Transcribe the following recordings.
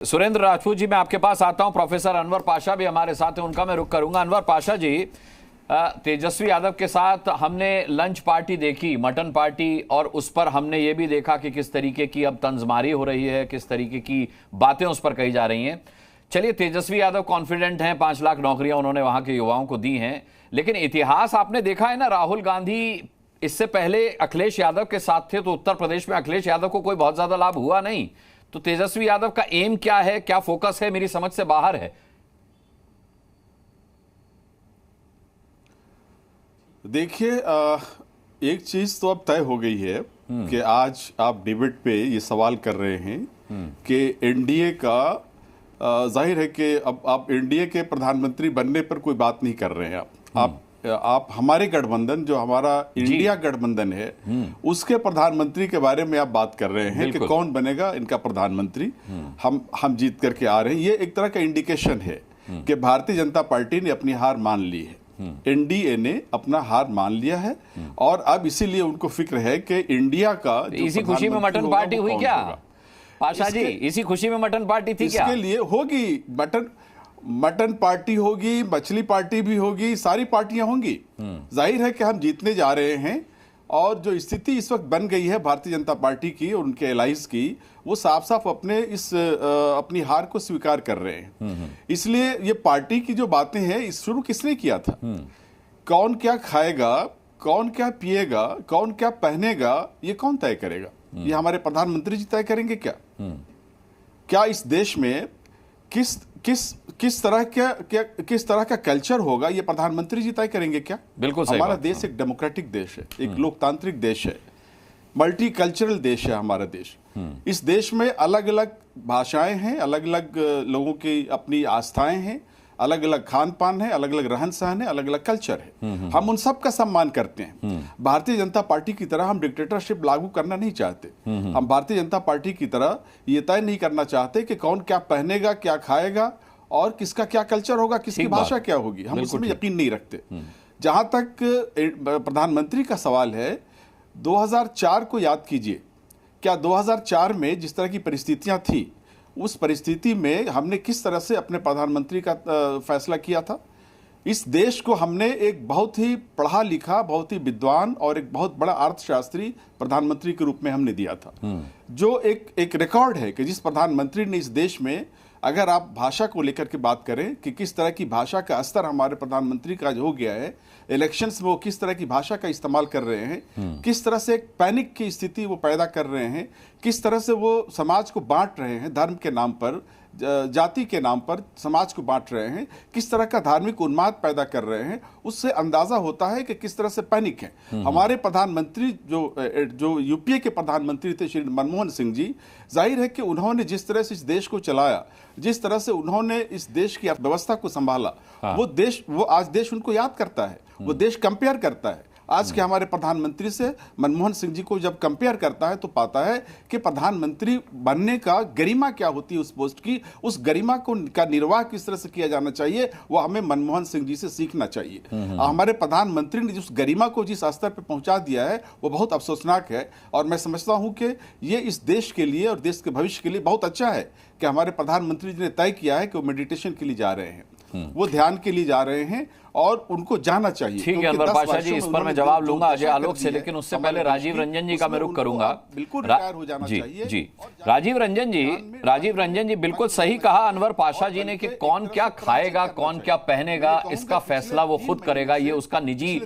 सुरेंद्र राजपूत जी, मैं आपके पास आता हूं। प्रोफेसर अनवर पाशा भी हमारे साथ हैं, उनका मैं रुख करूंगा। अनवर पाशा जी, तेजस्वी यादव के साथ हमने लंच पार्टी देखी, मटन पार्टी, और उस पर हमने ये भी देखा कि किस तरीके की अब तंजमारी हो रही है, किस तरीके की बातें उस पर कही जा रही हैं। चलिए, तेजस्वी यादव कॉन्फिडेंट हैं, 5 लाख नौकरियां उन्होंने वहां के युवाओं को दी हैं, लेकिन इतिहास आपने देखा है ना, राहुल गांधी इससे पहले अखिलेश यादव के साथ थे, तो उत्तर प्रदेश में अखिलेश यादव को कोई बहुत ज्यादा लाभ हुआ नहीं। तो तेजस्वी यादव का एम क्या है, क्या फोकस है, मेरी समझ से बाहर है। देखिए, एक चीज तो अब तय हो गई है कि आज आप डिबेट पे ये सवाल कर रहे हैं कि एनडीए का, जाहिर है कि अब आप एनडीए के प्रधानमंत्री बनने पर कोई बात नहीं कर रहे हैं। आप हमारे गठबंधन, जो हमारा इंडिया गठबंधन है, उसके प्रधानमंत्री के बारे में आप बात कर रहे हैं कि कौन बनेगा इनका प्रधानमंत्री। हम जीत करके आ रहे हैं। ये एक तरह का इंडिकेशन है कि भारतीय जनता पार्टी ने अपनी हार मान ली है। एनडीए ने अपना हार मान लिया है और अब इसीलिए उनको फिक्र है कि इंडिया का इसी खुशी में मटन पार्टी हुई क्या पाशा जी? इसी खुशी में मटन पार्टी थी क्या? इसके लिए होगी मटन पार्टी होगी, मछली पार्टी भी होगी, सारी पार्टियां होंगी। जाहिर है कि हम जीतने जा रहे हैं और जो स्थिति इस वक्त बन गई है भारतीय जनता पार्टी की और उनके एलाइज की, वो साफ साफ अपनी हार को स्वीकार कर रहे हैं। इसलिए ये पार्टी की जो बातें हैं, इस शुरू किसने किया था? कौन क्या खाएगा, कौन क्या पिएगा, कौन क्या पहनेगा, ये कौन तय करेगा? ये हमारे प्रधानमंत्री जी तय करेंगे क्या? क्या इस देश में किस तरह का कल्चर होगा, ये प्रधानमंत्री जी तय करेंगे क्या? बिल्कुल सही। हमारा देश एक डेमोक्रेटिक देश है, एक लोकतांत्रिक देश है, मल्टी कल्चरल देश है हमारा देश। इस देश में अलग अलग भाषाएं हैं, अलग अलग लोगों की अपनी आस्थाएं हैं, अलग अलग खान पान है, अलग अलग रहन सहन है, अलग अलग कल्चर है। हम उन सब का सम्मान करते हैं। भारतीय जनता पार्टी की तरह हम डिक्टेटरशिप लागू करना नहीं चाहते। हम भारतीय जनता पार्टी की तरह ये तय नहीं करना चाहते कि कौन क्या पहनेगा, क्या खाएगा और किसका क्या कल्चर होगा, किसकी भाषा क्या होगी। हम उसमें यकीन नहीं रखते। जहां तक प्रधानमंत्री का सवाल है, 2004 को याद कीजिए। क्या 2004 में जिस तरह की परिस्थितियां थी, उस परिस्थिति में हमने किस तरह से अपने प्रधानमंत्री का फैसला किया था? इस देश को हमने एक बहुत ही पढ़ा लिखा, बहुत ही विद्वान और एक बहुत बड़ा अर्थशास्त्री प्रधानमंत्री के रूप में हमने दिया था। जो एक रिकॉर्ड है कि जिस प्रधानमंत्री ने इस देश में, अगर आप भाषा को लेकर के बात करें कि किस तरह की भाषा का स्तर हमारे प्रधानमंत्री का हो गया है, इलेक्शंस में वो किस तरह की भाषा का इस्तेमाल कर रहे हैं, किस तरह से एक पैनिक की स्थिति वो पैदा कर रहे हैं, किस तरह से वो समाज को बांट रहे हैं, धर्म के नाम पर, जाति के नाम पर समाज को बांट रहे हैं, किस तरह का धार्मिक उन्माद पैदा कर रहे हैं, उससे अंदाजा होता है कि किस तरह से पैनिक है। हमारे प्रधानमंत्री जो यूपीए के प्रधानमंत्री थे, श्री मनमोहन सिंह जी, जाहिर है कि उन्होंने जिस तरह से इस देश को चलाया, जिस तरह से उन्होंने इस देश की अर्थव्यवस्था को संभाला, वो आज देश उनको याद करता है, वो देश कंपेयर करता है आज के हमारे प्रधानमंत्री से। मनमोहन सिंह जी को जब कंपेयर करता है तो पाता है कि प्रधानमंत्री बनने का गरिमा क्या होती है उस पोस्ट की, उस गरिमा का निर्वाह किस तरह से किया जाना चाहिए, वो हमें मनमोहन सिंह जी से सीखना चाहिए। हमारे प्रधानमंत्री ने जिस गरिमा को जिस स्तर पर पहुंचा दिया है, वो बहुत अफसोसनाक है। और मैं समझता हूं कि ये इस देश के लिए और देश के भविष्य के लिए बहुत अच्छा है कि हमारे प्रधानमंत्री जी ने तय किया है कि वो मेडिटेशन के लिए जा रहे हैं, वो ध्यान के लिए जा रहे हैं और उनको जाना चाहिए। ठीक है अनवर पाशा जी, इस पर मैं जवाब लूंगा अजय आलोक से, लेकिन उससे पहले राजीव रंजन जी का मैं रुख करूंगा। बिल्कुल रिटायर हो जाना चाहिए। जी राजीव रंजन जी बिल्कुल सही कहा अनवर पाशा जी ने कि कौन क्या खाएगा, कौन क्या पहनेगा, इसका फैसला वो खुद करेगा। ये उसका निजी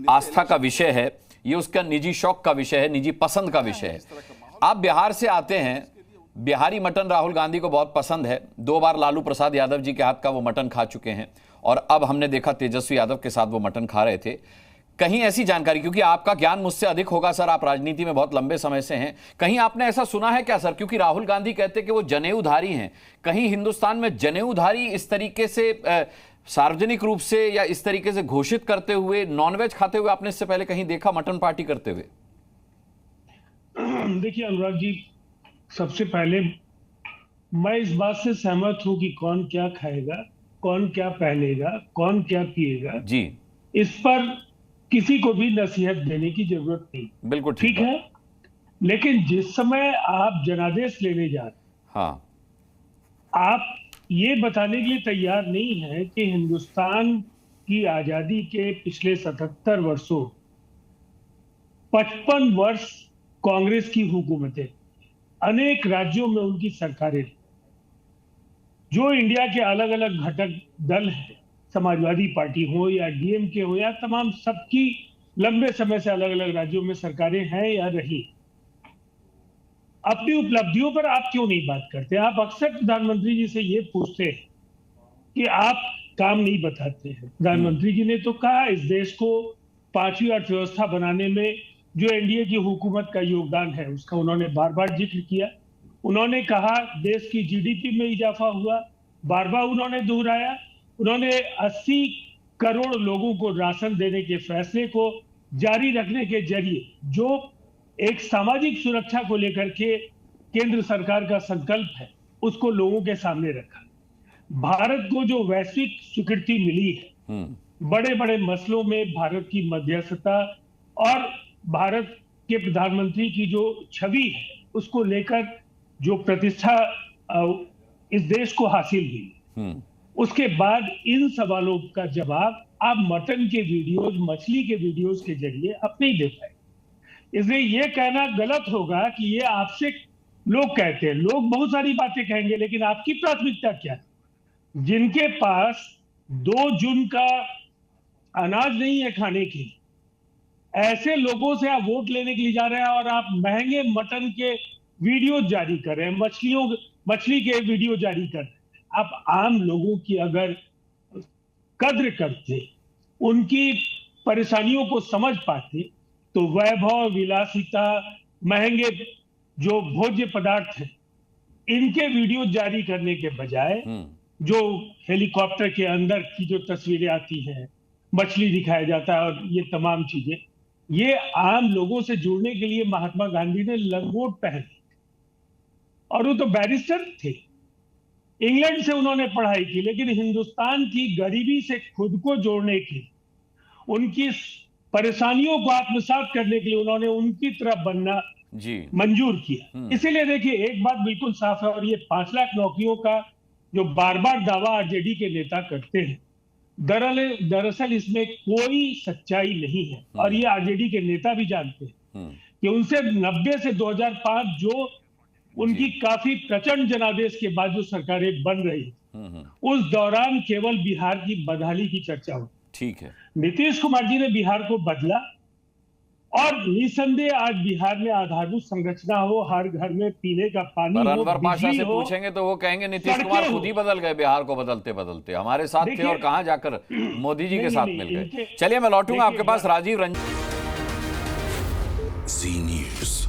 आस्था का विषय है, ये उसका निजी शौक का विषय है, निजी पसंद का विषय है। आप बिहार से आते हैं, बिहारी मटन राहुल गांधी को बहुत पसंद है। 2 बार लालू प्रसाद यादव जी के हाथ का वो मटन खा चुके हैं और अब हमने देखा तेजस्वी यादव के साथ वो मटन खा रहे थे। कहीं ऐसी जानकारी, क्योंकि आपका ज्ञान मुझसे अधिक होगा सर, आप राजनीति में बहुत लंबे समय से हैं, कहीं आपने ऐसा सुना है क्या सर? क्योंकि राहुल गांधी कहते कि वो जनेऊधारी हैं, कहीं हिंदुस्तान में जनेऊधारी इस तरीके से सार्वजनिक रूप से या इस तरीके से घोषित करते हुए, नॉनवेज खाते हुए आपने इससे पहले कहीं देखा, मटन पार्टी करते हुए? देखिए अनुराग जी, सबसे पहले मैं इस बात से सहमत हूं कि कौन क्या खाएगा, कौन क्या पहनेगा, कौन क्या पिएगा जी, इस पर किसी को भी नसीहत देने की जरूरत नहीं। बिल्कुल ठीक है, लेकिन जिस समय आप जनादेश लेने जा रहे हैं, हाँ, आप ये बताने के लिए तैयार नहीं है कि हिंदुस्तान की आजादी के पिछले 77 वर्षों 55 वर्ष कांग्रेस की हुकूमतें, अनेक राज्यों में उनकी सरकारें, जो इंडिया के अलग अलग घटक दल हैं, समाजवादी पार्टी हो या डीएमके हो या तमाम, सबकी लंबे समय से अलग अलग राज्यों में सरकारें हैं या रही। अपनी उपलब्धियों पर आप क्यों नहीं बात करते? आप अक्सर प्रधानमंत्री जी से ये पूछते हैं कि आप काम नहीं बताते हैं। प्रधानमंत्री जी ने तो कहा इस देश को 5वीं अर्थव्यवस्था बनाने में जो एनडीए की हुकूमत का योगदान है उसका उन्होंने बार बार जिक्र किया। उन्होंने कहा देश की जीडीपी में इजाफा हुआ, बार बार उन्होंने दोहराया। उन्होंने 80 करोड़ लोगों को राशन देने के फैसले को जारी रखने के जरिए जो एक सामाजिक सुरक्षा को लेकर के केंद्र सरकार का संकल्प है उसको लोगों के सामने रखा। भारत को जो वैश्विक स्वीकृति मिली है, बड़े बड़े मसलों में भारत की मध्यस्थता और भारत के प्रधानमंत्री की जो छवि है उसको लेकर जो प्रतिष्ठा इस देश को हासिल हुई, उसके बाद इन सवालों का जवाब आप मटन के वीडियोस, मछली के वीडियोस के जरिए अब नहीं दे पाए। इसलिए ये कहना गलत होगा कि ये आपसे लोग कहते हैं। लोग बहुत सारी बातें कहेंगे, लेकिन आपकी प्राथमिकता क्या है? जिनके पास 2 जून का अनाज नहीं है खाने के लिए, ऐसे लोगों से आप वोट लेने के लिए जा रहे हैं और आप महंगे मटन के वीडियो जारी कर रहे हैं, मछली के वीडियो जारी कर रहे हैं। आप आम लोगों की अगर कद्र करते, उनकी परेशानियों को समझ पाते, तो वैभव, विलासिता, महंगे जो भोज्य पदार्थ हैं, इनके वीडियो जारी करने के बजाय जो हेलीकॉप्टर के अंदर की जो तस्वीरें आती हैं, मछली दिखाया जाता है और ये तमाम चीजें, ये आम लोगों से जुड़ने के लिए महात्मा गांधी ने लंगोट पहनी और वो तो बैरिस्टर थे, इंग्लैंड से उन्होंने पढ़ाई की, लेकिन हिंदुस्तान की गरीबी से खुद को जोड़ने की, उनकी परेशानियों को आत्मसात करने के लिए उन्होंने उनकी तरफ बनना मंजूर किया। इसीलिए देखिए एक बात बिल्कुल साफ है, और ये 5 लाख नौकरियों का जो बार बार दावा आरजेडी के नेता करते हैं, दरअसल इसमें कोई सच्चाई नहीं है। और ये आरजेडी के नेता भी जानते हैं कि उनसे 90 से 2005 जो उनकी काफी प्रचंड जनादेश के बाद जो सरकारें बन रही, उस दौरान केवल बिहार की बदहाली की चर्चा हुई। ठीक है, नीतीश कुमार जी ने बिहार को बदला और निसंदेह आज बिहार में आधारभूत संरचना हो, हर घर में पीने का पानी हो, अनवर पाशा से पूछेंगे तो वो कहेंगे नीतीश कुमार खुद ही बदल गए बिहार को बदलते बदलते, हमारे साथ थे और कहां जाकर मोदी जी के साथ मिल गए। चलिए मैं लौटूंगा आपके पास, राजीव रंजन। जी न्यूज़।